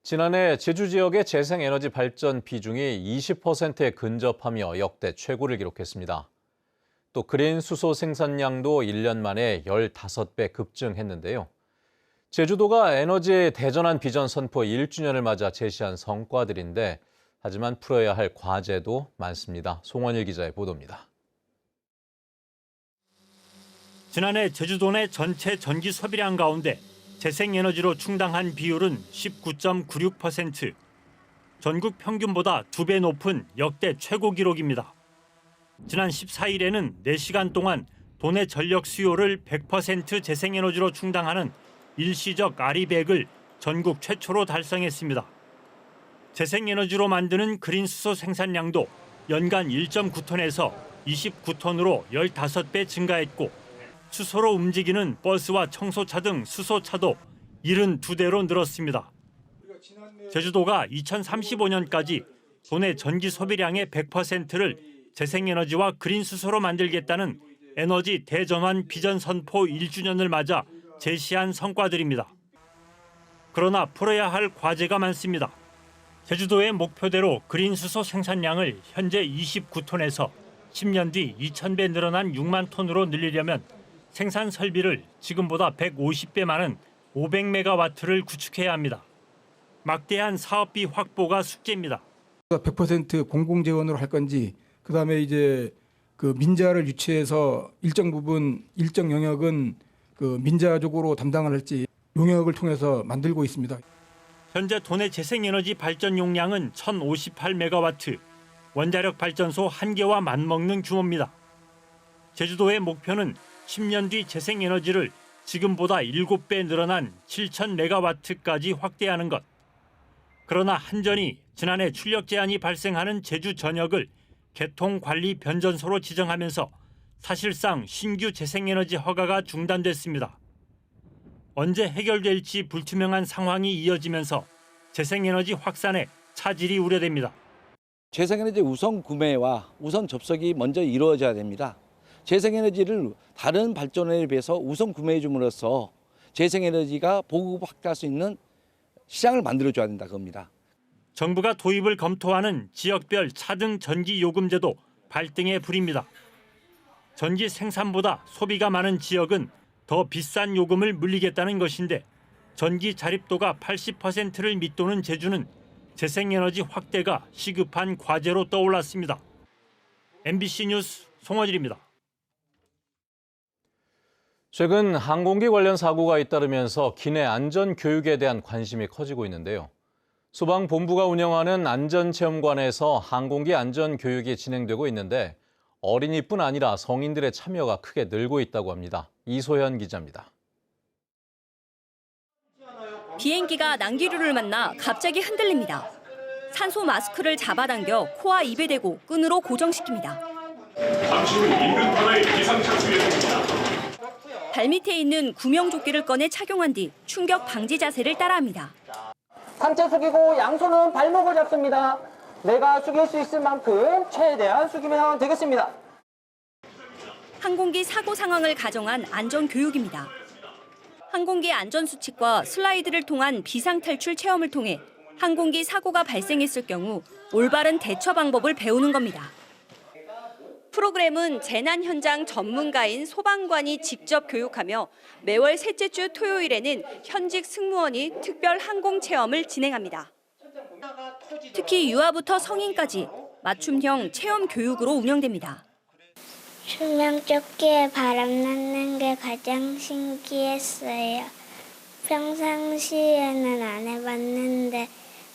지난해 제주 지역의 재생에너지 발전 비중이 20%에 근접하며 역대 최고를 기록했습니다. 또 그린 수소 생산량도 1년 만에 15배 급증했는데요. 제주도가 에너지의 대전환 비전 선포 1주년을 맞아 제시한 성과들인데 하지만 풀어야 할 과제도 많습니다. 송원일 기자의 보도입니다. 지난해 제주도 내 전체 전기 소비량 가운데 재생에너지로 충당한 비율은 19.96%. 전국 평균보다 2배 높은 역대 최고 기록입니다. 지난 14일에는 4시간 동안 도내 전력 수요를 100% 재생에너지로 충당하는 일시적 아리백을 전국 최초로 달성했습니다. 재생에너지로 만드는 그린 수소 생산량도 연간 1.9톤에서 29톤으로 15배 증가했고 수소로 움직이는 버스와 청소차 등 수소차도 72대로 늘었습니다. 제주도가 2035년까지 도내 전기 소비량의 100%를 재생에너지와 그린 수소로 만들겠다는 에너지 대전환 비전 선포 1주년을 맞아 제시한 성과들입니다. 그러나 풀어야 할 과제가 많습니다. 제주도의 목표대로 그린 수소 생산량을 현재 29톤에서 10년 뒤 2,000배 늘어난 6만 톤으로 늘리려면 생산 설비를 지금보다 150배 많은 500메가와트를 구축해야 합니다. 막대한 사업비 확보가 숙제입니다. 100% 공공 재원으로 할 건지, 그다음에 이제 그 민자를 유치해서 일정 부분, 일정 영역은 그 민자적으로 담당을 할지 용역을 통해서 만들고 있습니다. 현재 도내 재생에너지 발전 용량은 1,058메가와트, 원자력 발전소 1개와 맞먹는 규모입니다. 제주도의 목표는 10년 뒤 재생에너지를 지금보다 7배 늘어난 7,000메가와트까지 확대하는 것. 그러나 한전이 지난해 출력 제한이 발생하는 제주 전역을 개통관리 변전소로 지정하면서 사실상 신규 재생에너지 허가가 중단됐습니다. 언제 해결될지 불투명한 상황이 이어지면서 재생에너지 확산에 차질이 우려됩니다. 재생에너지 우선 구매와 우선 접속이 먼저 이루어져야 됩니다. 재생에너지를 다른 발전원에 비해서 우선 구매해 줌으로써 재생에너지가 보급 확대할 수 있는 시장을 만들어줘야 된다 겁니다. 정부가 도입을 검토하는 지역별 차등 전기 요금제도 발등에 불입니다. 전기 생산보다 소비가 많은 지역은 더 비싼 요금을 물리겠다는 것인데 전기 자립도가 80%를 밑도는 제주는 재생에너지 확대가 시급한 과제로 떠올랐습니다. MBC 뉴스 송원일입니다. 최근 항공기 관련 사고가 잇따르면서 기내 안전 교육에 대한 관심이 커지고 있는데요. 소방본부가 운영하는 안전체험관에서 항공기 안전 교육이 진행되고 있는데 어린이뿐 아니라 성인들의 참여가 크게 늘고 있다고 합니다. 이소현 기자입니다. 비행기가 난기류를 만나 갑자기 흔들립니다. 산소 마스크를 잡아당겨 코와 입에 대고 끈으로 고정시킵니다. 잠시 후 인근 바다에 기상차 주의해줍니다. 발밑에 있는 구명조끼를 꺼내 착용한 뒤 충격 방지 자세를 따라합니다. 상체 숙이고 양손은 발목을 잡습니다. 내가 숙일 수 있을 만큼 최대한 숙이면 되겠습니다. 항공기 사고 상황을 가정한 안전교육입니다. 항공기 안전수칙과 슬라이드를 통한 비상탈출 체험을 통해 항공기 사고가 발생했을 경우 올바른 대처 방법을 배우는 겁니다. 프로그램은 재난 현장 전문가인 소방관이 직접 교육하며 매월 셋째 주 토요일에는 현직 승무원이 특별 항공 체험을 진행합니다. 특히 유아부터 성인까지 맞춤형 체험 교육으로 운영됩니다. 투명조끼에 바람 넣는 게 가장 신기했어요. 평상시에는 안 해봤는데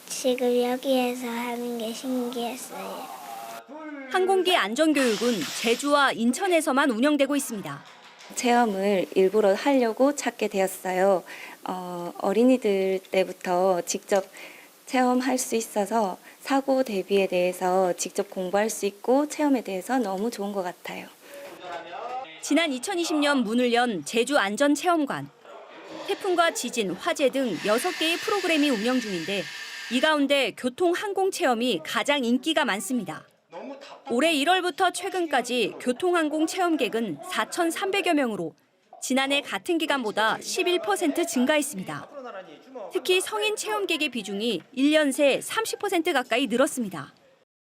지금 여기에서 하는 게 신기했어요. 항공기 안전교육은 제주와 인천에서만 운영되고 있습니다. 체험을 일부러 하려고 찾게 되었어요. 어린이들 때부터 직접 체험할 수 있어서 사고 대비에 대해서 직접 공부할 수 있고 체험에 대해서 너무 좋은 것 같아요. 지난 2020년 문을 연 제주안전체험관. 태풍과 지진, 화재 등 6개의 프로그램이 운영 중인데 이 가운데 교통항공체험이 가장 인기가 많습니다. 올해 1월부터 최근까지 교통항공 체험객은 4,300여 명으로 지난해 같은 기간보다 11% 증가했습니다. 특히 성인 체험객의 비중이 1년 새 30% 가까이 늘었습니다.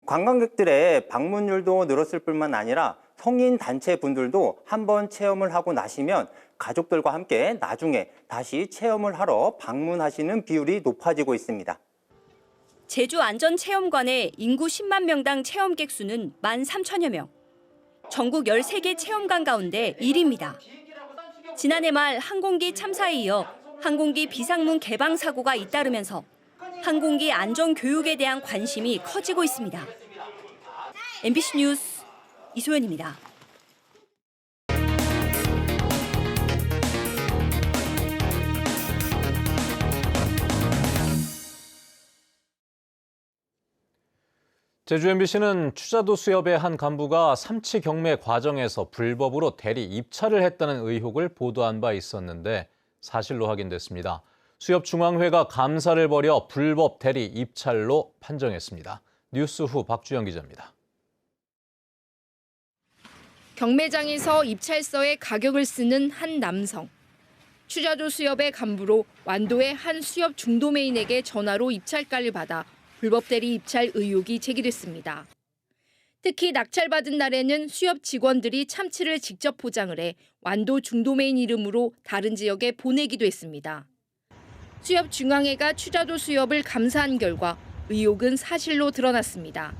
관광객들의 방문율도 늘었을 뿐만 아니라 성인 단체 분들도 한번 체험을 하고 나시면 가족들과 함께 나중에 다시 체험을 하러 방문하시는 비율이 높아지고 있습니다. 제주안전체험관의 인구 10만 명당 체험객 수는 13,000여 명. 전국 13개 체험관 가운데 1위입니다. 지난해 말 항공기 참사에 이어 항공기 비상문 개방 사고가 잇따르면서 항공기 안전 교육에 대한 관심이 커지고 있습니다. MBC 뉴스 이소연입니다. 제주 MBC는 추자도 수협의 한 간부가 삼치 경매 과정에서 불법으로 대리 입찰을 했다는 의혹을 보도한 바 있었는데 사실로 확인됐습니다. 수협중앙회가 감사를 벌여 불법 대리 입찰로 판정했습니다. 뉴스 후 박주영 기자입니다. 경매장에서 입찰서에 가격을 쓰는 한 남성. 추자도 수협의 간부로 완도의 한 수협 중도매인에게 전화로 입찰가를 받아 불법 대리 입찰 의혹이 제기됐습니다. 특히 낙찰받은 날에는 수협 직원들이 참치를 직접 포장을 해 완도 중도매인 이름으로 다른 지역에 보내기도 했습니다. 수협 중앙회가 추자도 수협을 감사한 결과 의혹은 사실로 드러났습니다.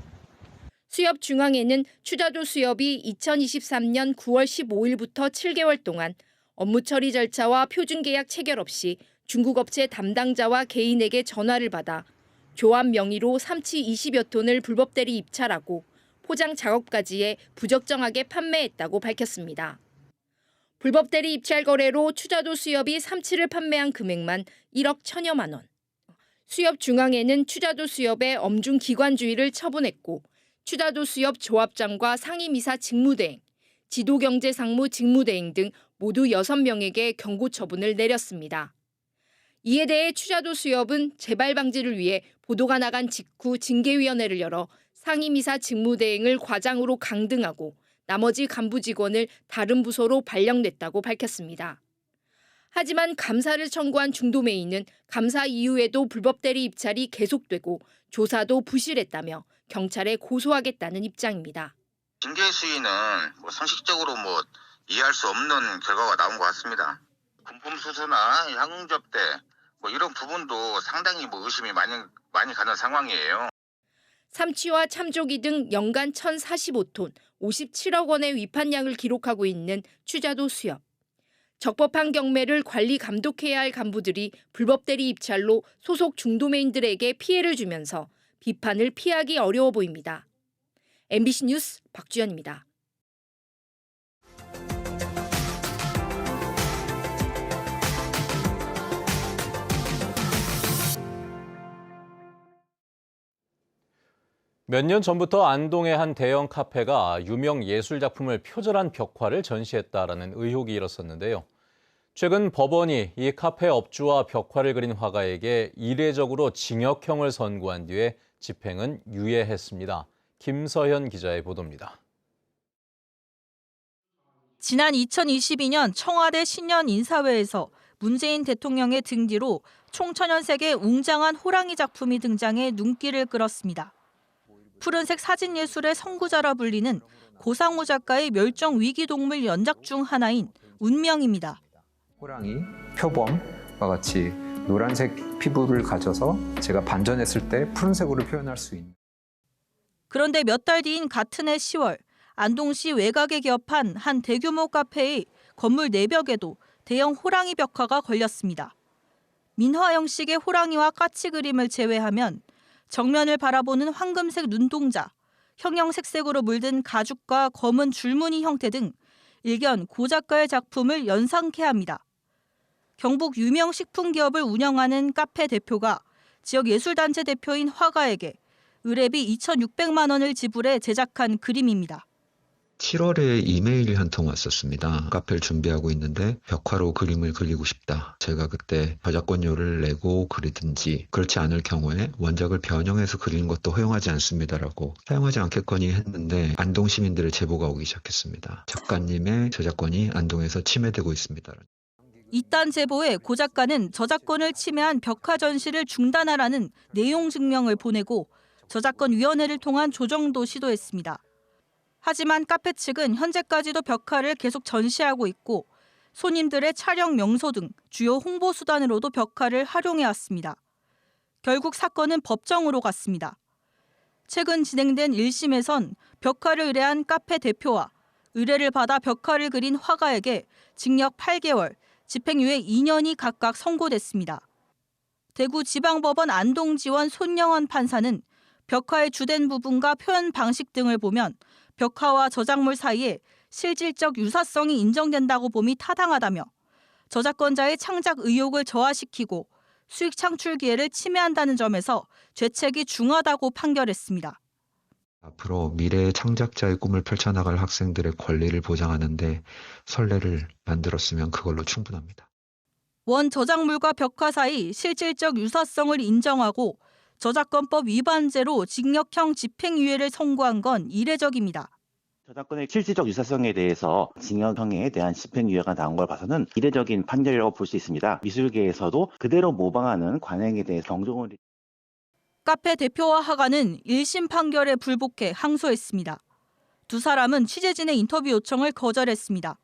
수협 중앙회는 추자도 수협이 2023년 9월 15일부터 7개월 동안 업무 처리 절차와 표준 계약 체결 없이 중국 업체 담당자와 개인에게 전화를 받아 조합 명의로 삼치 20여 톤을 불법 대리 입찰하고 포장 작업까지 해 부적정하게 판매했다고 밝혔습니다. 불법 대리 입찰 거래로 추자도 수협이 삼치를 판매한 금액만 1억 1,000여만 원. 수협 중앙회는 추자도 수협의 엄중 기관주의를 처분했고 추자도 수협 조합장과 상임이사 직무대행, 지도경제상무 직무대행 등 모두 6명에게 경고 처분을 내렸습니다. 이에 대해 추자도 수협은 재발 방지를 위해 보도가 나간 직후 징계위원회를 열어 상임이사 직무대행을 과장으로 강등하고 나머지 간부 직원을 다른 부서로 발령냈다고 밝혔습니다. 하지만 감사를 청구한 중도매인은 감사 이후에도 불법 대리 입찰이 계속되고 조사도 부실했다며 경찰에 고소하겠다는 입장입니다. 징계 수위는 상식적으로 이해할 수 없는 결과가 나온 것 같습니다. 군품 수수나 항공 접대 이런 부분도 상당히 의심이 많이 가는 상황이에요. 삼치와 참조기 등 연간 1,045톤, 57억 원의 위판량을 기록하고 있는 추자도 수협. 적법한 경매를 관리 감독해야 할 간부들이 불법 대리 입찰로 소속 중도매인들에게 피해를 주면서 비판을 피하기 어려워 보입니다. MBC 뉴스 박주연입니다. 몇 년 전부터 안동의 한 대형 카페가 유명 예술 작품을 표절한 벽화를 전시했다라는 의혹이 일었었는데요. 최근 법원이 이 카페 업주와 벽화를 그린 화가에게 이례적으로 징역형을 선고한 뒤에 집행은 유예했습니다. 김서현 기자의 보도입니다. 지난 2022년 청와대 신년 인사회에서 문재인 대통령의 등 뒤로 총천연색의 웅장한 호랑이 작품이 등장해 눈길을 끌었습니다. 푸른색 사진예술의 선구자라 불리는 고상우 작가의 멸종 위기 동물 연작 중 하나인 운명입니다. 호랑이, 표범과 같이 노란색 피부를 가져서 제가 반전했을 때 푸른색으로 표현할 수 있는. 그런데 몇 달 뒤인 같은 해 10월 안동시 외곽에 개업한 한 대규모 카페의 건물 내벽에도 대형 호랑이 벽화가 걸렸습니다. 민화 형식의 호랑이와 까치 그림을 제외하면 정면을 바라보는 황금색 눈동자, 형형색색으로 물든 가죽과 검은 줄무늬 형태 등 일견 고 작가의 작품을 연상케 합니다. 경북 유명 식품 기업을 운영하는 카페 대표가 지역 예술단체 대표인 화가에게 의뢰비 2,600만 원을 지불해 제작한 그림입니다. 7월에 이메일이 한 통 왔었습니다. 카페를 준비하고 있는데 벽화로 그림을 그리고 싶다. 제가 그때 저작권료를 내고 그리든지 그렇지 않을 경우에 원작을 변형해서 그리는 것도 허용하지 않습니다라고 사용하지 않겠거니 했는데 안동 시민들의 제보가 오기 시작했습니다. 작가님의 저작권이 안동에서 침해되고 있습니다. 이딴 제보에 고 작가는 저작권을 침해한 벽화 전시를 중단하라는 내용 증명을 보내고 저작권위원회를 통한 조정도 시도했습니다. 하지만 카페 측은 현재까지도 벽화를 계속 전시하고 있고 손님들의 촬영 명소 등 주요 홍보 수단으로도 벽화를 활용해왔습니다. 결국 사건은 법정으로 갔습니다. 최근 진행된 1심에선 벽화를 의뢰한 카페 대표와 의뢰를 받아 벽화를 그린 화가에게 징역 8개월, 집행유예 2년이 각각 선고됐습니다. 대구지방법원 안동지원 손영원 판사는 벽화의 주된 부분과 표현 방식 등을 보면 벽화와 저작물 사이에 실질적 유사성이 인정된다고 봄이 타당하다며 저작권자의 창작 의욕을 저하시키고 수익 창출 기회를 침해한다는 점에서 죄책이 중하다고 판결했습니다. 앞으로 미래의 창작자의 꿈을 펼쳐나갈 학생들의 권리를 보장하는 데 선례를 만들었으면 그걸로 충분합니다. 원 저작물과 벽화 사이 실질적 유사성을 인정하고 저작권법 위반죄로 징역형 집행유예를 선고한 건 이례적입니다. 저작권의 실질적 유사성에 대해서 징역형에 대한 집행유예가 나온 걸 봐서는 이례적인 판결이라고 볼 수 있습니다. 미술계에서도 그대로 모방하는 관행에 대해 경종을. 카페 대표와 화가는 1심 판결에 불복해 항소했습니다. 두 사람은 취재진의 인터뷰 요청을 거절했습니다.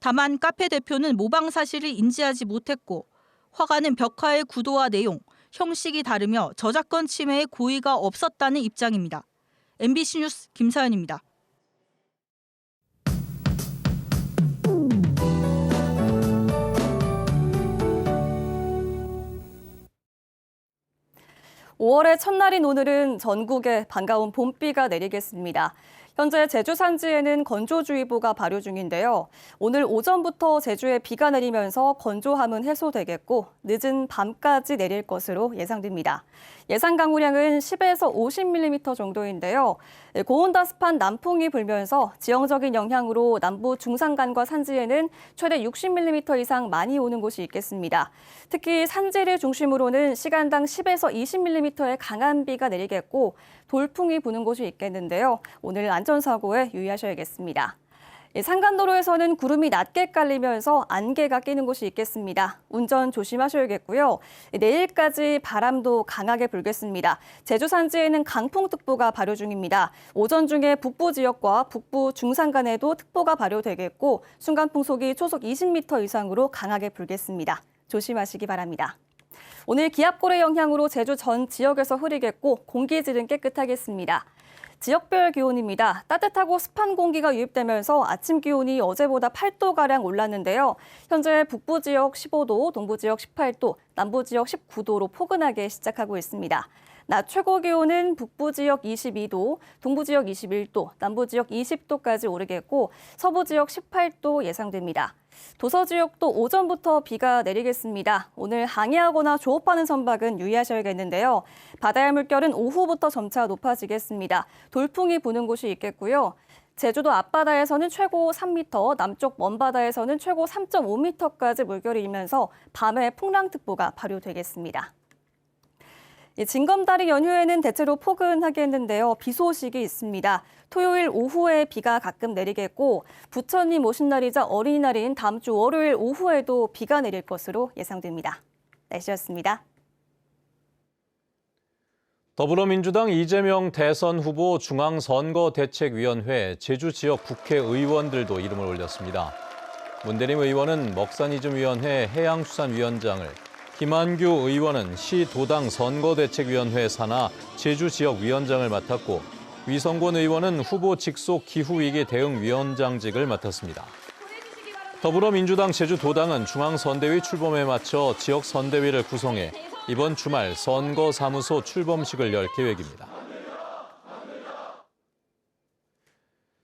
다만 카페 대표는 모방 사실을 인지하지 못했고 화가는 벽화의 구도와 내용, 형식이 다르며 저작권 침해의 고의가 없었다는 입장입니다. MBC 뉴스 김사연입니다. (5월의) 첫날인 오늘은 전국에 반가운 봄비가 내리겠습니다. 현재 제주 산지에는 건조주의보가 발효 중인데요. 오늘 오전부터 제주에 비가 내리면서 건조함은 해소되겠고 늦은 밤까지 내릴 것으로 예상됩니다. 예상 강우량은 10에서 50mm 정도인데요. 고온다습한 남풍이 불면서 지형적인 영향으로 남부 중산간과 산지에는 최대 60mm 이상 많이 오는 곳이 있겠습니다. 특히 산지를 중심으로는 시간당 10에서 20mm의 강한 비가 내리겠고 돌풍이 부는 곳이 있겠는데요. 오늘 안전사고에 유의하셔야겠습니다. 산간도로에서는 구름이 낮게 깔리면서 안개가 끼는 곳이 있겠습니다. 운전 조심하셔야겠고요. 내일까지 바람도 강하게 불겠습니다. 제주 산지에는 강풍특보가 발효 중입니다. 오전 중에 북부 지역과 북부 중산간에도 특보가 발효되겠고 순간풍속이 초속 20m 이상으로 강하게 불겠습니다. 조심하시기 바랍니다. 오늘 기압골의 영향으로 제주 전 지역에서 흐리겠고 공기질은 깨끗하겠습니다. 지역별 기온입니다. 따뜻하고 습한 공기가 유입되면서 아침 기온이 어제보다 8도가량 올랐는데요. 현재 북부 지역 15도, 동부 지역 18도, 남부 지역 19도로 포근하게 시작하고 있습니다. 낮 최고 기온은 북부 지역 22도, 동부 지역 21도, 남부 지역 20도까지 오르겠고 서부 지역 18도 예상됩니다. 도서 지역도 오전부터 비가 내리겠습니다. 오늘 항해하거나 조업하는 선박은 유의하셔야겠는데요. 바다의 물결은 오후부터 점차 높아지겠습니다. 돌풍이 부는 곳이 있겠고요. 제주도 앞바다에서는 최고 3m, 남쪽 먼바다에서는 최고 3.5m까지 물결이 일면서 밤에 풍랑특보가 발효되겠습니다. 징검다리 연휴에는 대체로 포근하겠는데요. 비 소식이 있습니다. 토요일 오후에 비가 가끔 내리겠고 부처님 오신 날이자 어린이날인 다음 주 월요일 오후에도 비가 내릴 것으로 예상됩니다. 날씨였습니다. 더불어민주당 이재명 대선 후보 중앙선거대책위원회 제주 지역 국회의원들도 이름을 올렸습니다. 문대림 의원은 먹사니즘위원회 해양수산위원장을, 김한규 의원은 시도당 선거대책위원회 산하 제주 지역 위원장을 맡았고 위성권 의원은 후보 직속 기후위기 대응위원장직을 맡았습니다. 더불어민주당 제주도당은 중앙선대위 출범에 맞춰 지역선대위를 구성해 이번 주말 선거사무소 출범식을 열 계획입니다.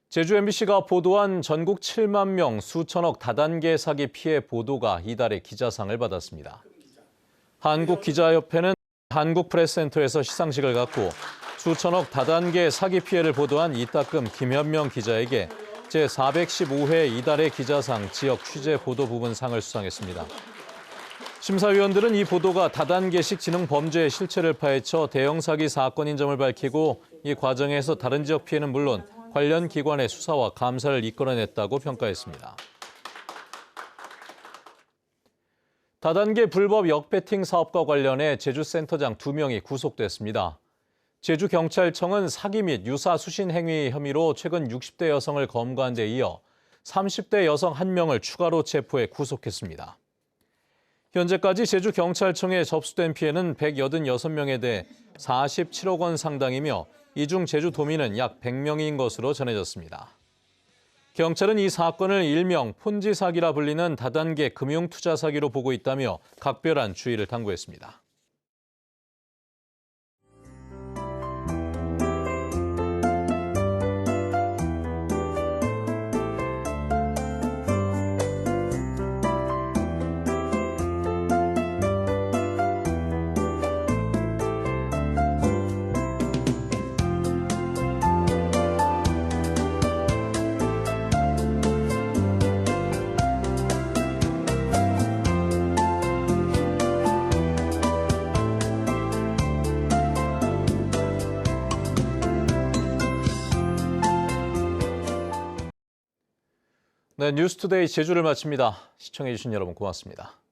제주 MBC가 보도한 전국 7만 명 수천억 다단계 사기 피해 보도가 이달의 기자상을 받았습니다. 한국기자협회는 한국프레스센터에서 시상식을 갖고 수천억 다단계 사기 피해를 보도한 이따금 김현명 기자에게 제415회 이달의 기자상 지역 취재 보도 부분상을 수상했습니다. 심사위원들은 이 보도가 다단계식 지능 범죄의 실체를 파헤쳐 대형 사기 사건인 점을 밝히고 이 과정에서 다른 지역 피해는 물론 관련 기관의 수사와 감사를 이끌어냈다고 평가했습니다. 다단계 불법 역배팅 사업과 관련해 제주센터장 2명이 구속됐습니다. 제주경찰청은 사기 및 유사 수신 행위 혐의로 최근 60대 여성을 검거한 데 이어 30대 여성 1명을 추가로 체포해 구속했습니다. 현재까지 제주경찰청에 접수된 피해는 186명에 대해 47억 원 상당이며 이 중 제주도민은 약 100명인 것으로 전해졌습니다. 경찰은 이 사건을 일명 폰지 사기라 불리는 다단계 금융투자 사기로 보고 있다며 각별한 주의를 당부했습니다. 네, 뉴스투데이 제주를 마칩니다. 시청해주신 여러분 고맙습니다.